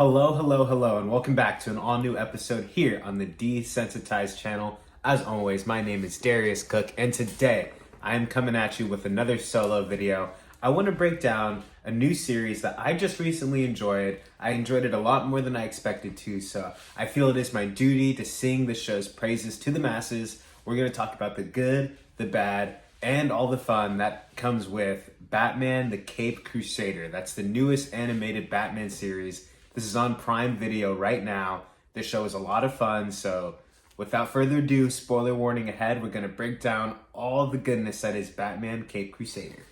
Hello, hello, hello, and welcome back to an all-new episode here on the Desensitized channel. As always, my name is Darius Cook, and today I am coming at you with another solo video. I want to break down a new series that I just recently enjoyed. I enjoyed it a lot more than I expected to, so I feel it is my duty to sing the show's praises to the masses. We're going to talk about the good, the bad, and all the fun that comes with Batman the Caped Crusader. That's the newest animated Batman series. This is on Prime Video right now. This show is a lot of fun, so without further ado, spoiler warning ahead, we're going to break down all the goodness that is Batman Caped Crusader.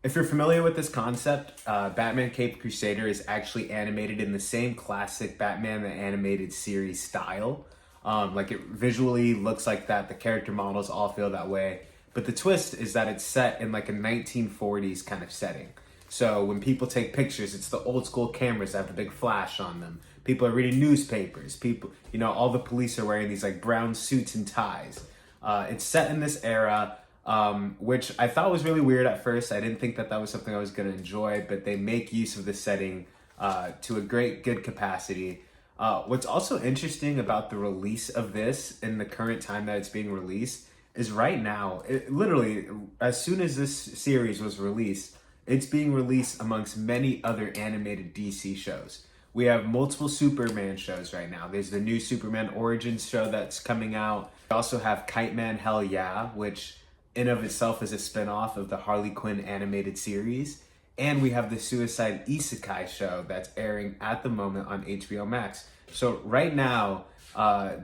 If you're familiar with this concept, Batman Caped Crusader is actually animated in the same classic Batman the Animated Series style. Like it visually looks like that, the character models all feel that way. But the twist is that it's set in like a 1940s kind of setting. So when people take pictures, it's the old school cameras that have the big flash on them. People are reading newspapers. All the police are wearing these like brown suits and ties. It's set in this era, which I thought was really weird at first. I didn't think that was something I was going to enjoy, but they make use of the setting to a good capacity. What's also interesting about the release of this in the current time that it's being released is right now, literally, as soon as this series was released, it's being released amongst many other animated DC shows. We have multiple Superman shows right now. There's the new Superman Origins show that's coming out. We also have Kite Man Hell Yeah, which in of itself is a spinoff of the Harley Quinn animated series. And we have the Suicide Isekai show that's airing at the moment on HBO Max. So right now,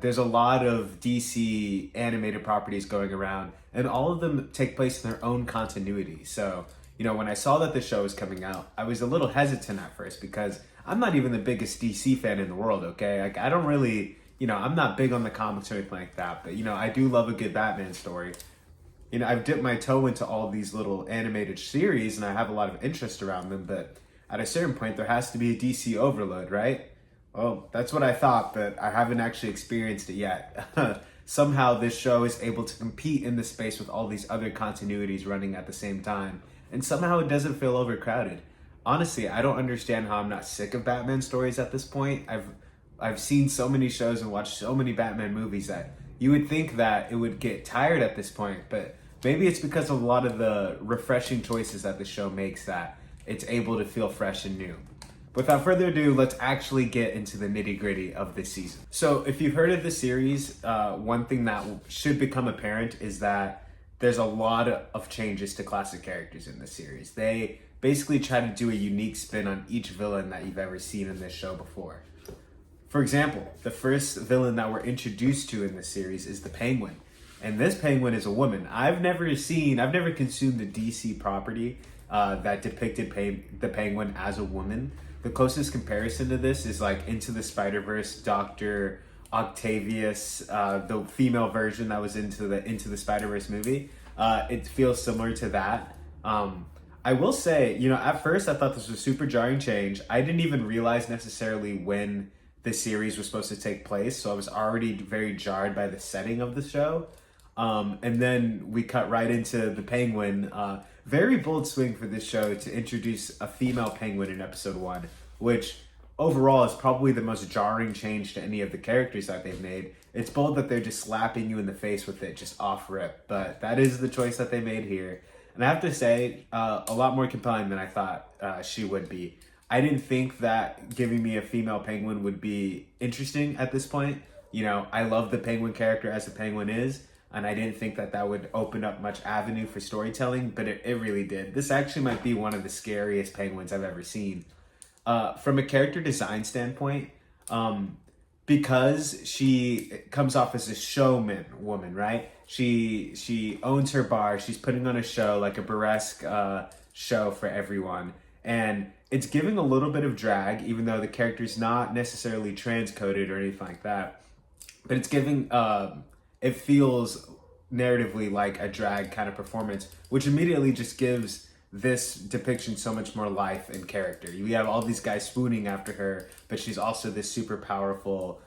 there's a lot of DC animated properties going around, and all of them take place in their own continuity. So, when I saw that the show was coming out, I was a little hesitant at first because I'm not even the biggest DC fan in the world, okay? Like, I don't really, I'm not big on the comics or anything like that, but, I do love a good Batman story. I've dipped my toe into all these little animated series, and I have a lot of interest around them, but at a certain point, there has to be a DC overload, right? Well, that's what I thought, but I haven't actually experienced it yet. Somehow this show is able to compete in the space with all these other continuities running at the same time. And somehow it doesn't feel overcrowded. Honestly, I don't understand how I'm not sick of Batman stories at this point. I've seen so many shows and watched so many Batman movies that you would think that it would get tired at this point, but maybe it's because of a lot of the refreshing choices that the show makes that it's able to feel fresh and new. Without further ado, let's actually get into the nitty-gritty of this season. So if you've heard of the series, one thing that should become apparent is that there's a lot of changes to classic characters in this series. They basically try to do a unique spin on each villain that you've ever seen in this show before. For example, the first villain that we're introduced to in this series is the Penguin. And this Penguin is a woman. I've never consumed a DC property that depicted the Penguin as a woman. The closest comparison to this is like Into the Spider-Verse, Dr. Octavius, the female version that was into the Spider-Verse movie. It feels similar to that. I will say, at first I thought this was a super jarring change. I didn't even realize necessarily when the series was supposed to take place, so I was already very jarred by the setting of the show. And then we cut right into the Penguin. Very bold swing for this show to introduce a female Penguin in episode 1, which overall is probably the most jarring change to any of the characters that they've made. It's bold that they're just slapping you in the face with it just off rip, but that is the choice that they made here. And I have to say, a lot more compelling than I thought she would be. I didn't think that giving me a female Penguin would be interesting at this point. I love the Penguin character as the Penguin is, and I didn't think that would open up much avenue for storytelling, but it really did. This actually might be one of the scariest Penguins I've ever seen. From a character design standpoint, because she comes off as a showman woman, right? She owns her bar. She's putting on a show, like a burlesque show for everyone. And it's giving a little bit of drag, even though the character's not necessarily transcoded or anything like that. But it's giving, it feels narratively like a drag kind of performance, which immediately just gives this depiction so much more life and character. We have all these guys swooning after her, but she's also this super powerful,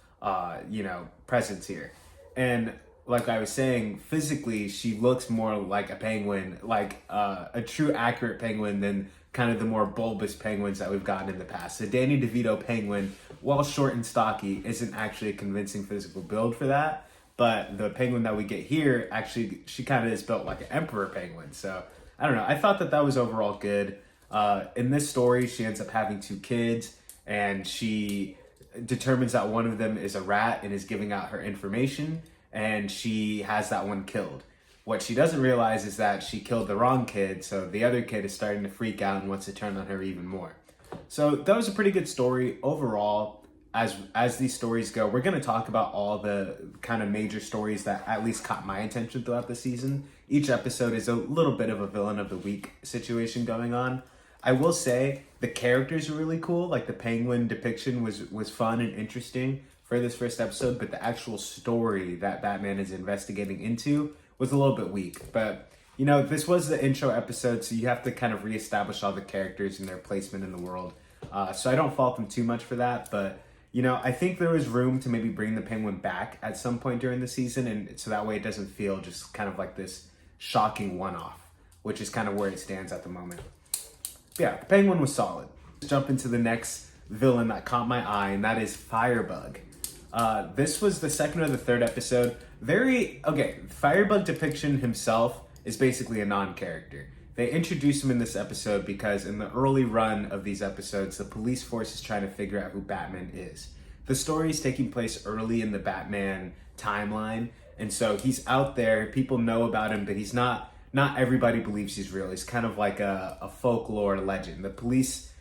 presence here. And like I was saying, physically, she looks more like a penguin, like a true accurate penguin than kind of the more bulbous penguins that we've gotten in the past. The Danny DeVito penguin while short and stocky, isn't actually a convincing physical build for that. But the penguin that we get here, actually, she kind of is built like an emperor penguin. So I don't know. I thought that was overall good. In this story, she ends up having 2 kids, and she determines that one of them is a rat and is giving out her information, and she has that one killed. What she doesn't realize is that she killed the wrong kid, so the other kid is starting to freak out and wants to turn on her even more. So that was a pretty good story overall. As these stories go, we're going to talk about all the kind of major stories that at least caught my attention throughout the season. Each episode is a little bit of a villain of the week situation going on. I will say the characters are really cool. Like the penguin depiction was fun and interesting for this first episode, but the actual story that Batman is investigating into was a little bit weak. But you know, this was the intro episode, so you have to kind of reestablish all the characters and their placement in the world. So I don't fault them too much for that, but you know, I think there was room to maybe bring the penguin back at some point during the season, and so that way it doesn't feel just kind of like this shocking one-off, which is kind of where it stands at the moment. But yeah, the penguin was solid. Let's jump into the next villain that caught my eye, and that is Firebug. This was the second or the third episode. Firebug depiction himself is basically a non-character. They introduce him in this episode because in the early run of these episodes, the police force is trying to figure out who Batman is. The story is taking place early in the Batman timeline, and so he's out there, people know about him, but he's not everybody believes he's real. He's kind of like a folklore legend. The police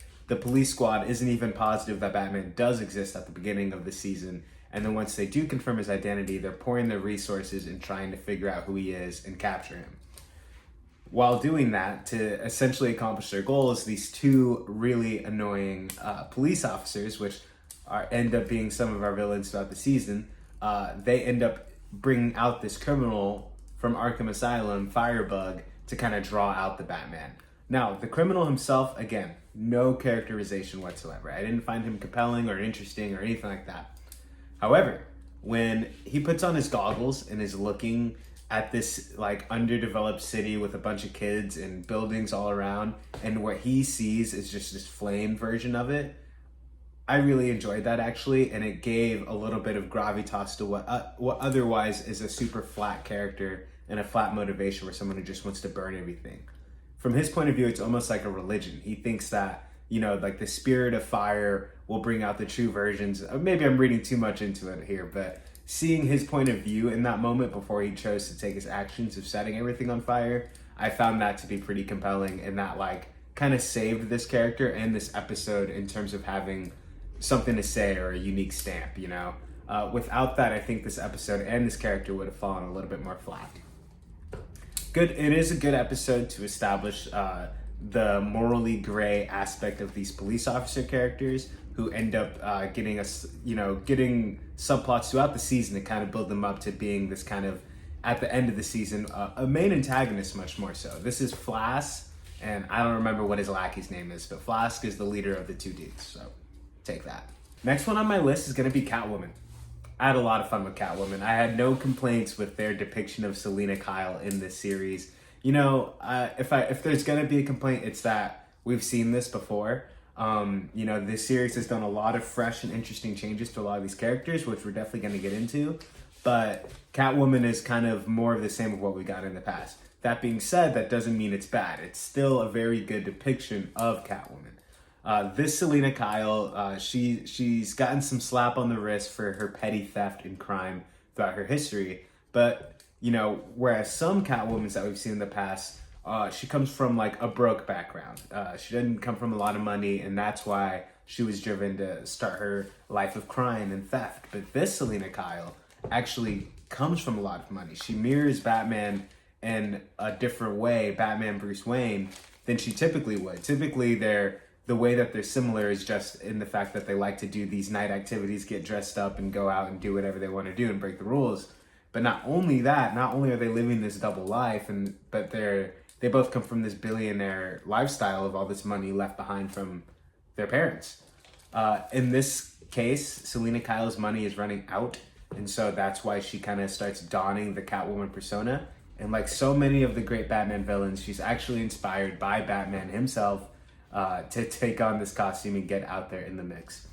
squad isn't even positive that Batman does exist at the beginning of the season, and then once they do confirm his identity, they're pouring their resources in trying to figure out who he is and capture him. While doing that, to essentially accomplish their goals, these 2 really annoying police officers, which end up being some of our villains throughout the season, they end up bringing out this criminal from Arkham Asylum, Firebug, to kind of draw out the Batman. Now, the criminal himself, again, no characterization whatsoever. I didn't find him compelling or interesting or anything like that. However, when he puts on his goggles and is looking at this like underdeveloped city with a bunch of kids and buildings all around, and what he sees is just this flame version of it, I really enjoyed that actually, and it gave a little bit of gravitas to what otherwise is a super flat character and a flat motivation for someone who just wants to burn everything. From his point of view, it's almost like a religion. He thinks that, you know, like the spirit of fire will bring out the true versions. Maybe I'm reading too much into it here, but seeing his point of view in that moment before he chose to take his actions of setting everything on fire, I found that to be pretty compelling, and that like kind of saved this character and this episode in terms of having something to say or a unique stamp, you know. Without that, I think this episode and this character would have fallen a little bit more flat. It is a good episode to establish the morally gray aspect of these police officer characters who end up getting subplots throughout the season to kind of build them up to being this kind of, at the end of the season, a main antagonist much more so. This is Flask, and I don't remember what his lackey's name is, but Flask is the leader of the 2 dudes, so take that. Next one on my list is going to be Catwoman. I had a lot of fun with Catwoman. I had no complaints with their depiction of Selina Kyle in this series. You know, if there's going to be a complaint, it's that we've seen this before. You know, this series has done a lot of fresh and interesting changes to a lot of these characters, which we're definitely going to get into. But Catwoman is kind of more of the same of what we got in the past. That being said, that doesn't mean it's bad. It's still a very good depiction of Catwoman. This Selina Kyle, she's gotten some slap on the wrist for her petty theft and crime throughout her history. But, you know, whereas some Catwomans that we've seen in the past, she comes from like a broke background. She didn't come from a lot of money, and that's why she was driven to start her life of crime and theft. But this Selina Kyle actually comes from a lot of money. She mirrors Batman in a different way, Batman Bruce Wayne, than she typically would. Typically, the way that they're similar is just in the fact that they like to do these night activities, get dressed up, and go out and do whatever they want to do and break the rules. But not only are they living this double life, but they both come from this billionaire lifestyle of all this money left behind from their parents. In this case, Selina Kyle's money is running out, and so that's why she kind of starts donning the Catwoman persona. And like so many of the great Batman villains, she's actually inspired by Batman himself to take on this costume and get out there in the mix.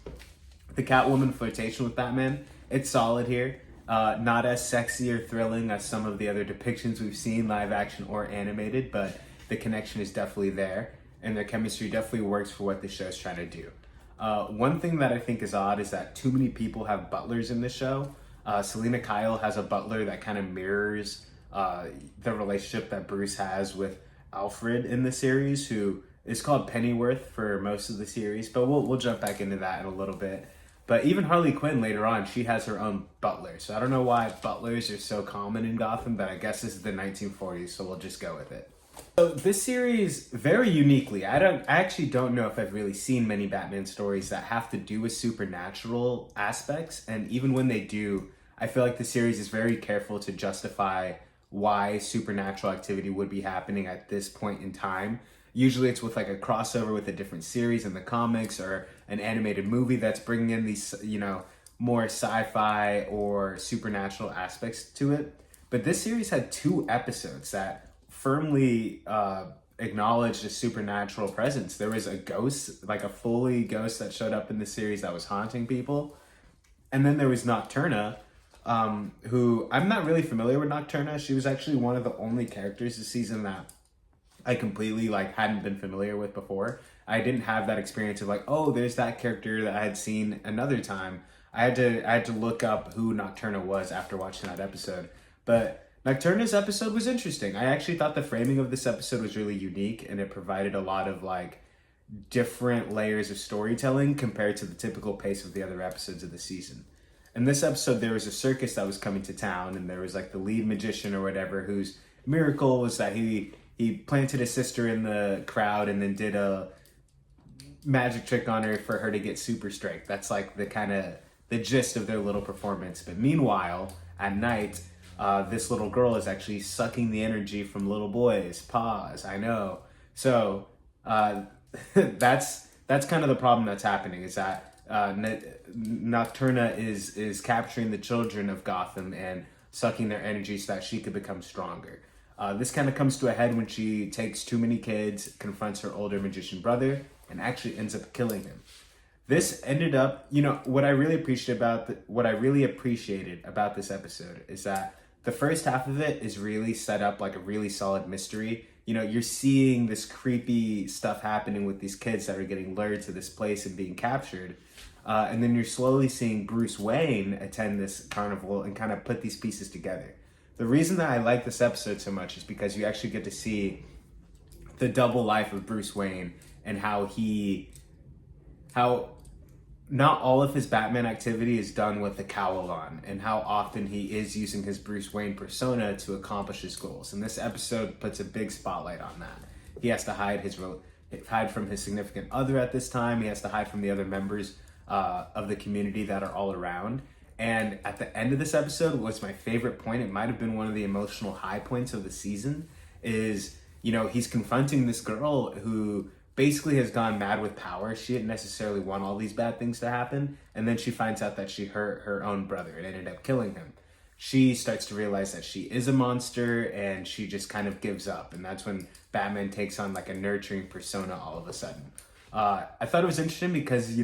the Catwoman flirtation with Batman, it's solid here. Not as sexy or thrilling as some of the other depictions we've seen, live action or animated, but the connection is definitely there, and their chemistry definitely works for what the show's trying to do. One thing that I think is odd is that too many people have butlers in the show. Selena Kyle has a butler that kind of mirrors the relationship that Bruce has with Alfred in the series, who is called Pennyworth for most of the series, but we'll jump back into that in a little bit. But even Harley Quinn later on, she has her own butler. So I don't know why butlers are so common in Gotham, but I guess this is the 1940s, so we'll just go with it. So this series, very uniquely, I actually don't know if I've really seen many Batman stories that have to do with supernatural aspects. And even when they do, I feel like the series is very careful to justify why supernatural activity would be happening at this point in time. Usually it's with like a crossover with a different series in the comics or an animated movie that's bringing in these, more sci-fi or supernatural aspects to it. But this series had 2 episodes that firmly acknowledged a supernatural presence. There was a ghost, like a fully ghost that showed up in the series that was haunting people. And then there was Nocturna, who I'm not really familiar with Nocturna. She was actually one of the only characters this season that I completely hadn't been familiar with before. I didn't have that experience of oh, there's that character that I had seen another time. I had to look up who Nocturna was after watching that episode. But Nocturna's episode was interesting. I actually thought the framing of this episode was really unique, and it provided a lot of different layers of storytelling compared to the typical pace of the other episodes of the season. In this episode, there was a circus that was coming to town, and there was the lead magician or whatever whose miracle was that he planted his sister in the crowd and then did a magic trick on her for her to get super strength. That's the gist of their little performance. But meanwhile, at night, this little girl is actually sucking the energy from little boys. Pause, I know. So that's kind of the problem that's happening, is that Nocturna is capturing the children of Gotham and sucking their energy so that she could become stronger. This kind of comes to a head when she takes too many kids, confronts her older magician brother, and actually ends up killing him. This ended up, what I really appreciated about this episode is that the first half of it is really set up like a really solid mystery. You're seeing this creepy stuff happening with these kids that are getting lured to this place and being captured. And then you're slowly seeing Bruce Wayne attend this carnival and kind of put these pieces together. The reason that I like this episode so much is because you actually get to see the double life of Bruce Wayne and how not all of his Batman activity is done with the cowl on, and how often he is using his Bruce Wayne persona to accomplish his goals. And this episode puts a big spotlight on that. He has to hide from his significant other at this time. He has to hide from the other members of the community that are all around. And at the end of this episode was my favorite point. It might have been one of the emotional high points of the season, is, he's confronting this girl who basically has gone mad with power. She didn't necessarily want all these bad things to happen. And then she finds out that she hurt her own brother and ended up killing him. She starts to realize that she is a monster, and she just kind of gives up. And that's when Batman takes on a nurturing persona all of a sudden. I thought it was interesting because,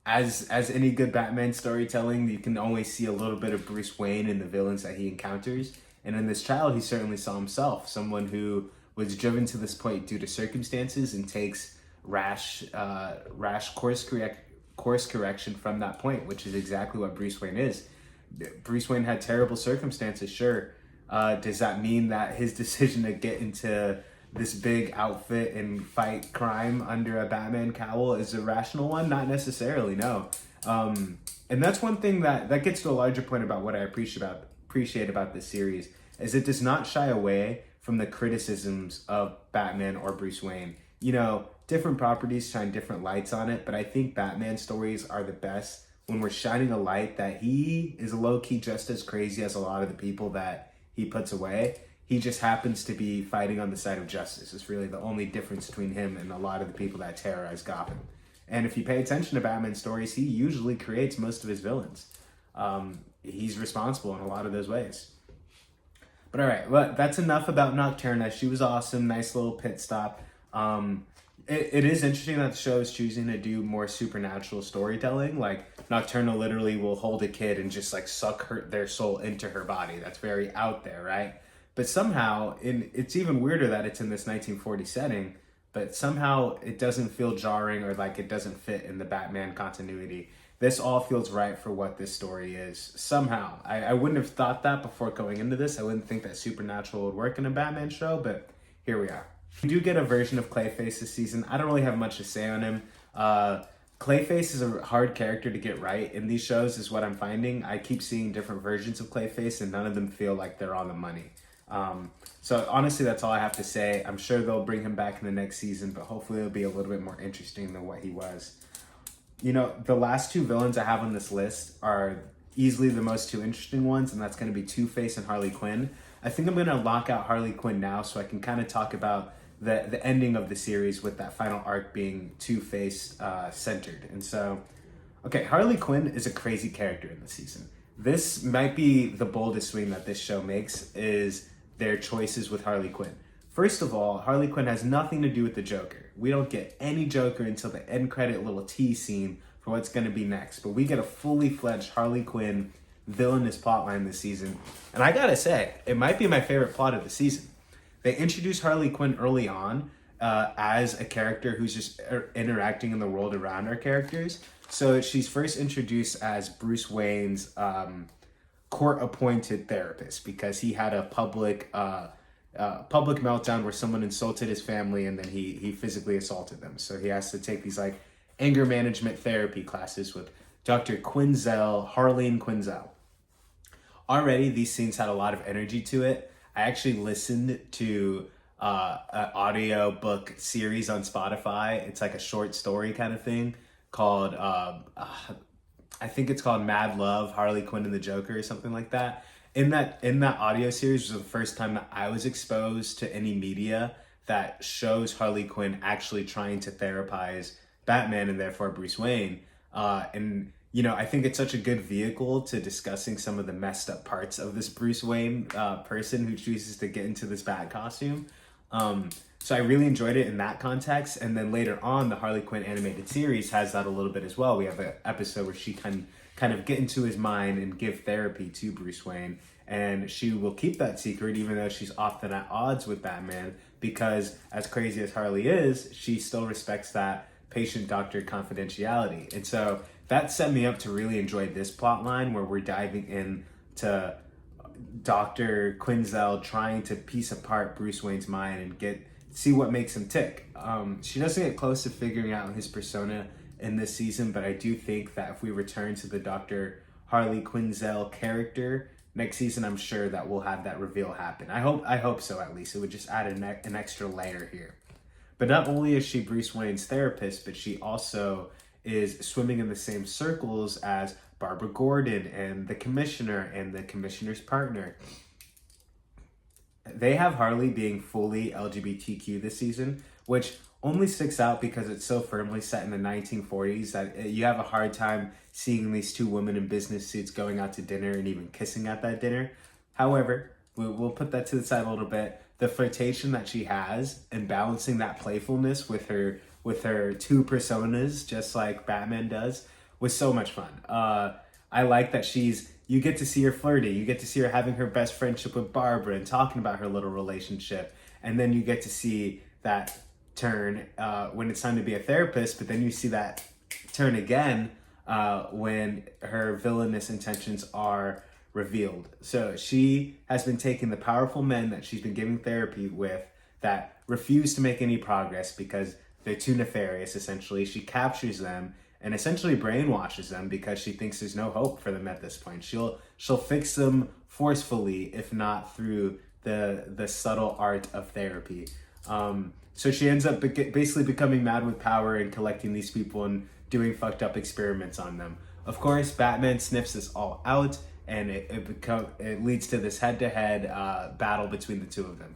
as any good Batman storytelling, you can always see a little bit of Bruce Wayne in the villains that he encounters. And in this child, he certainly saw himself, someone who was driven to this point due to circumstances and takes rash course correction from that point, which is exactly what Bruce Wayne is. Bruce Wayne had terrible circumstances, sure. Does that mean that his decision to get into this big outfit and fight crime under a Batman cowl is a rational one? Not necessarily, no. And that's one thing that gets to a larger point about what I appreciate about this series, is it does not shy away from the criticisms of Batman or Bruce Wayne. Different properties shine different lights on it, but I think Batman stories are the best when we're shining a light that he is low-key just as crazy as a lot of the people that he puts away. He just happens to be fighting on the side of justice. It's really the only difference between him and a lot of the people that terrorize Gotham. And if you pay attention to Batman stories, he usually creates most of his villains. He's responsible in a lot of those ways. But all right, well, that's enough about Nocturna. She was awesome. Nice little pit stop. it is interesting that the show is choosing to do more supernatural storytelling. Like Nocturnal literally will hold a kid and just like suck their soul into her body. That's very out there, right? But somehow, it's even weirder that it's in this 1940 setting, but somehow it doesn't feel jarring or like it doesn't fit in the Batman continuity. This all feels right for what this story is. Somehow, I wouldn't have thought that before going into this. I wouldn't think that supernatural would work in a Batman show, but here we are. We do get a version of Clayface this season. I don't really have much to say on him. Clayface is a hard character to get right in these shows, is what I'm finding. I keep seeing different versions of Clayface, and none of them feel like they're on the money. So honestly, that's all I have to say. I'm sure they'll bring him back in the next season, but hopefully it'll be a little bit more interesting than what he was. You know, the last two villains I have on this list are easily the most two interesting ones, and that's going to be Two-Face and Harley Quinn. I think I'm going to lock out Harley Quinn now so I can kind of talk about the ending of the series with that final arc being Two-Face centered. And so, okay, Harley Quinn is a crazy character in the season. This might be the boldest swing that this show makes, is their choices with Harley Quinn. First of all, Harley Quinn has nothing to do with the Joker. We don't get any Joker until the end credit little tease scene for what's going to be next. But we get a fully fledged Harley Quinn villainous plotline this season. And I gotta say, it might be my favorite plot of the season. They introduced Harley Quinn early on as a character who's just interacting in the world around our characters. So she's first introduced as Bruce Wayne's court-appointed therapist because he had a public meltdown where someone insulted his family and then he physically assaulted them. So he has to take these like anger management therapy classes with Dr. Harleen Quinzel. Already, these scenes had a lot of energy to it. I actually listened to an audio book series on Spotify. It's like a short story kind of thing called, I think it's called Mad Love, Harley Quinn and the Joker or something like that. In that audio series was the first time that I was exposed to any media that shows Harley Quinn actually trying to therapize Batman and therefore Bruce Wayne. And you know, I think it's such a good vehicle to discussing some of the messed up parts of this Bruce Wayne person who chooses to get into this bat costume. So I really enjoyed it in that context. And then later on, the Harley Quinn animated series has that a little bit as well. We have an episode where she can kind of get into his mind and give therapy to Bruce Wayne. And she will keep that secret even though she's often at odds with Batman, because as crazy as Harley is, she still respects that patient-doctor confidentiality. And so that set me up to really enjoy this plot line where we're diving into Dr. Quinzel trying to piece apart Bruce Wayne's mind and see what makes him tick. She doesn't get close to figuring out his persona in this season, but I do think that if we return to the Dr. Harley Quinzel character next season, I'm sure that we'll have that reveal happen. I hope so, at least. It would just add an extra layer here. But not only is she Bruce Wayne's therapist, but she also is swimming in the same circles as Barbara Gordon and the Commissioner and the Commissioner's partner. They have Harley being fully LGBTQ this season, which only sticks out because it's so firmly set in the 1940s that you have a hard time seeing these two women in business suits going out to dinner and even kissing at that dinner. However, we'll put that to the side a little bit. The flirtation that she has and balancing that playfulness with her two personas, just like Batman does, was so much fun. I like that you get to see her flirty. You get to see her having her best friendship with Barbara and talking about her little relationship. And then you get to see that turn when it's time to be a therapist, but then you see that turn again when her villainous intentions are revealed. So she has been taking the powerful men that she's been giving therapy with that refuse to make any progress because they're too nefarious, essentially. She captures them and essentially brainwashes them because she thinks there's no hope for them at this point. She'll fix them forcefully, if not through the subtle art of therapy. So she ends up basically becoming mad with power and collecting these people and doing fucked up experiments on them. Of course, Batman sniffs this all out, and it leads to this head-to-head battle between the two of them.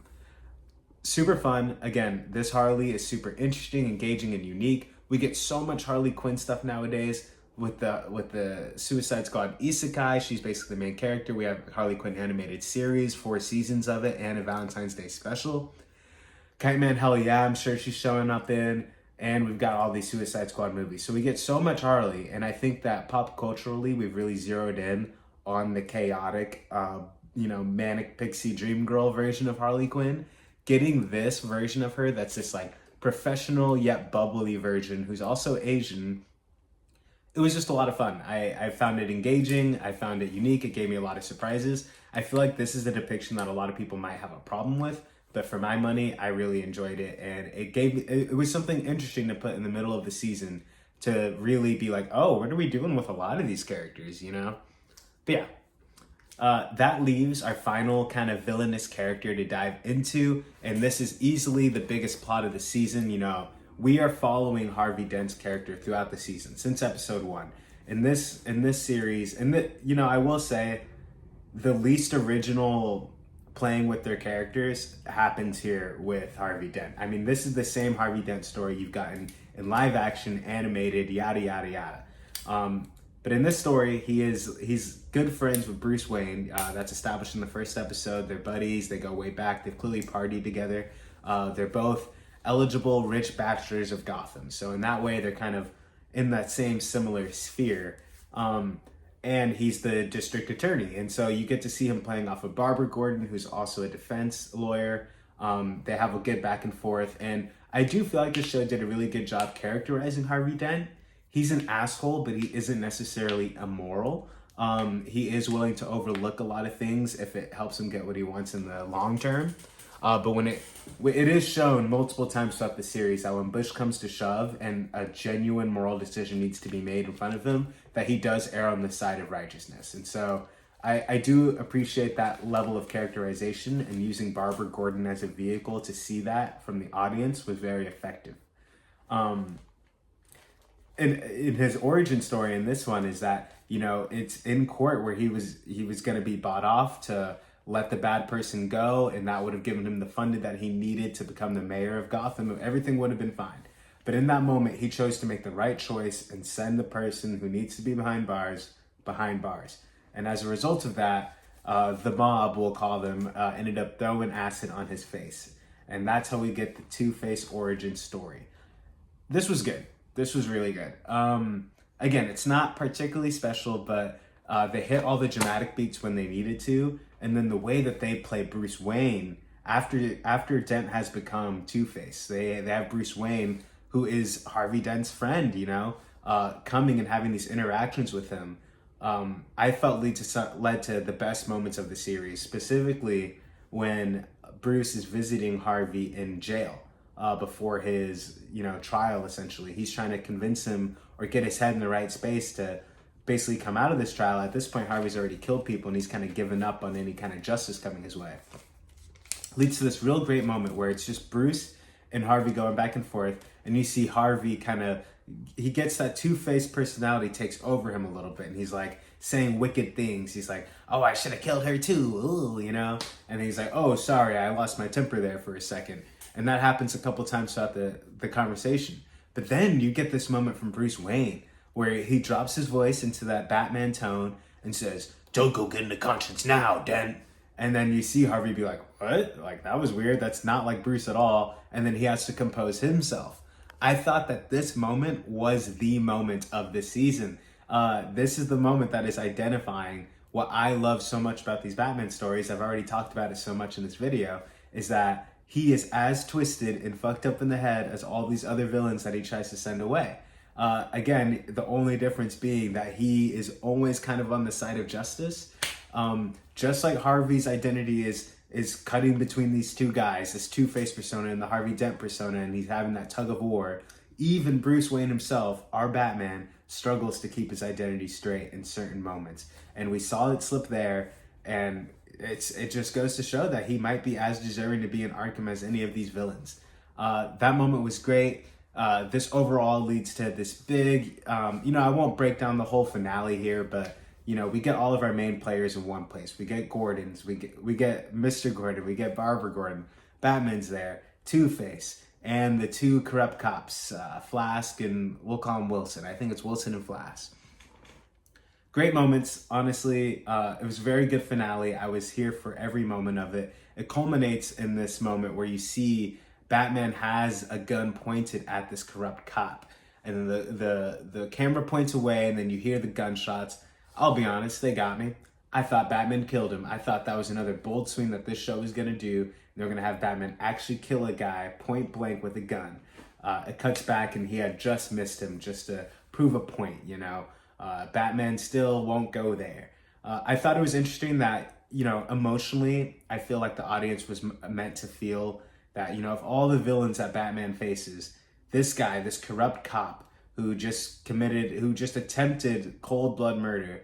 Super fun. Again, this Harley is super interesting, engaging, and unique. We get so much Harley Quinn stuff nowadays with the Suicide Squad Isekai. She's basically the main character. We have Harley Quinn animated series, 4 seasons of it, and a Valentine's Day special. Kite Man, hell yeah, I'm sure she's showing up in. and we've got all these Suicide Squad movies. So we get so much Harley, and I think that pop culturally, we've really zeroed in on the chaotic, manic pixie dream girl version of Harley Quinn. Getting this version of her that's this like professional yet bubbly version who's also Asian, it was just a lot of fun. I found it engaging. I found it unique. It gave me a lot of surprises. I feel like this is a depiction that a lot of people might have a problem with, but for my money, I really enjoyed it. And it was something interesting to put in the middle of the season to really be like, oh, what are we doing with a lot of these characters, you know? But yeah, that leaves our final kind of villainous character to dive into, and this is easily the biggest plot of the season. You know, we are following Harvey Dent's character throughout the season since episode 1. In this series, I will say, the least original playing with their characters happens here with Harvey Dent. I mean, this is the same Harvey Dent story you've gotten in live action, animated, yada yada yada. But in this story, he's good friends with Bruce Wayne. That's established in the first episode. They're buddies. They go way back. They've clearly partied together. They're both eligible rich bachelors of Gotham. So in that way, they're kind of in that same similar sphere. And he's the district attorney. And so you get to see him playing off of Barbara Gordon, who's also a defense lawyer. They have a good back and forth. And I do feel like the show did a really good job characterizing Harvey Dent. He's an asshole, but he isn't necessarily immoral. He is willing to overlook a lot of things if it helps him get what he wants in the long term. But when it is shown multiple times throughout the series that when Bush comes to shove and a genuine moral decision needs to be made in front of him, that he does err on the side of righteousness. And so I do appreciate that level of characterization, and using Barbara Gordon as a vehicle to see that from the audience was very effective. In his origin story in this one is that, it's in court where he was going to be bought off to let the bad person go, and that would have given him the funding that he needed to become the mayor of Gotham. Everything would have been fine. But in that moment, he chose to make the right choice and send the person who needs to be behind bars. And as a result of that, the mob, we'll call them, ended up throwing acid on his face. And that's how we get the Two-Face origin story. This was good. This was really good. Again, it's not particularly special, but they hit all the dramatic beats when they needed to. And then the way that they play Bruce Wayne after Dent has become Two-Face, they have Bruce Wayne, who is Harvey Dent's friend, coming and having these interactions with him. I felt led to the best moments of the series, specifically when Bruce is visiting Harvey in jail before his trial. Essentially, he's trying to convince him or get his head in the right space to basically come out of this trial. At this point, Harvey's already killed people, and he's kind of given up on any kind of justice coming his way. Leads to this real great moment where it's just Bruce and Harvey going back and forth, and you see Harvey he gets that Two-Face personality takes over him a little bit, and he's like saying wicked things. He's like, oh, I should have killed her too, ooh, and he's like, oh, sorry, I lost my temper there for a second. And that happens a couple times throughout the conversation. But then you get this moment from Bruce Wayne where he drops his voice into that Batman tone and says, don't go getting the conscience now, Dent. And then you see Harvey be like, what? Like, that was weird. That's not like Bruce at all. And then he has to compose himself. I thought that this moment was the moment of the season. This is the moment that is identifying what I love so much about these Batman stories. I've already talked about it so much in this video, is that he is as twisted and fucked up in the head as all these other villains that he tries to send away. Again, the only difference being that he is always kind of on the side of justice. Just like Harvey's identity is cutting between these two guys, this Two-Face persona and the Harvey Dent persona, and he's having that tug of war. Even Bruce Wayne himself, our Batman, struggles to keep his identity straight in certain moments. And we saw it slip there, and it just goes to show that he might be as deserving to be in Arkham as any of these villains. That moment was great. This overall leads to this big, I won't break down the whole finale here, but we get all of our main players in one place. We get Gordon's, we get Mr. Gordon, we get Barbara Gordon, Batman's there, Two-Face, and the two corrupt cops, Flask and we'll call him Wilson. I think it's Wilson and Flask. Great moments, honestly. It was a very good finale. I was here for every moment of it. It culminates in this moment where you see Batman has a gun pointed at this corrupt cop. And the camera points away, and then you hear the gunshots. I'll be honest, they got me. I thought Batman killed him. I thought that was another bold swing that this show was going to do. They're going to have Batman actually kill a guy point blank with a gun. It cuts back, and he had just missed him just to prove a point, you know. Batman still won't go there. I thought it was interesting that, you know, emotionally, I feel like the audience was meant to feel that, you know, of all the villains that Batman faces, this guy, this corrupt cop who just attempted cold blood murder,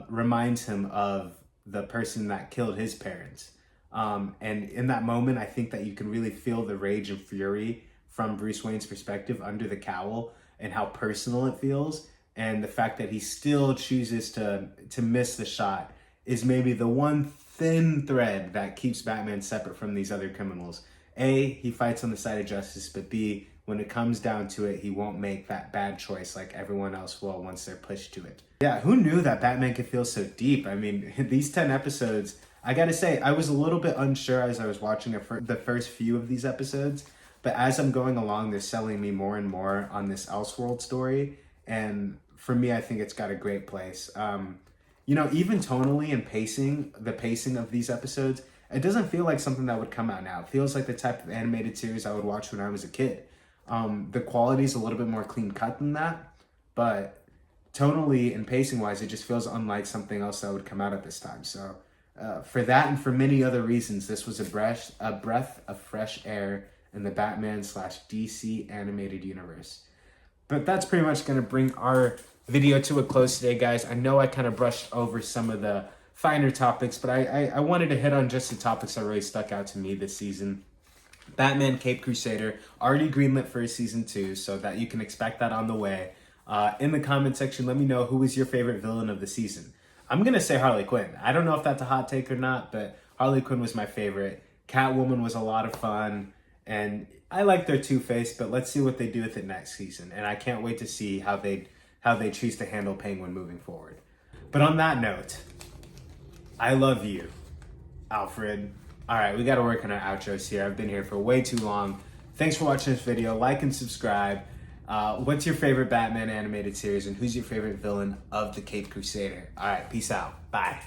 reminds him of the person that killed his parents. And in that moment, I think that you can really feel the rage and fury from Bruce Wayne's perspective under the cowl and how personal it feels. And the fact that he still chooses to miss the shot is maybe the one thin thread that keeps Batman separate from these other criminals. A, he fights on the side of justice, but B, when it comes down to it, he won't make that bad choice like everyone else will once they're pushed to it. Yeah, who knew that Batman could feel so deep? I mean, these 10 episodes, I gotta say, I was a little bit unsure as I was watching the first few of these episodes, but as I'm going along, they're selling me more and more on this Elseworld story, and for me, I think it's got a great place. You know, even tonally and the pacing of these episodes, it doesn't feel like something that would come out now. It feels like the type of animated series I would watch when I was a kid. The quality is a little bit more clean cut than that, but tonally and pacing wise, it just feels unlike something else that would come out at this time. So for that and for many other reasons, this was a breath of fresh air in the Batman/DC animated universe. But that's pretty much going to bring our video to a close today, guys. I know I kind of brushed over some of the finer topics, but I wanted to hit on just the topics that really stuck out to me this season. Batman Caped Crusader, already greenlit for season 2, so that you can expect that on the way. In the comment section, let me know who was your favorite villain of the season. I'm going to say Harley Quinn. I don't know if that's a hot take or not, but Harley Quinn was my favorite. Catwoman was a lot of fun, and I like their Two-Face, but let's see what they do with it next season. And I can't wait to see how they choose to handle Penguin moving forward. But on that note, I love you, Alfred. All right, we got to work on our outros here. I've been here for way too long. Thanks for watching this video. Like and subscribe. What's your favorite Batman animated series, and who's your favorite villain of the Caped Crusader? All right, peace out. Bye.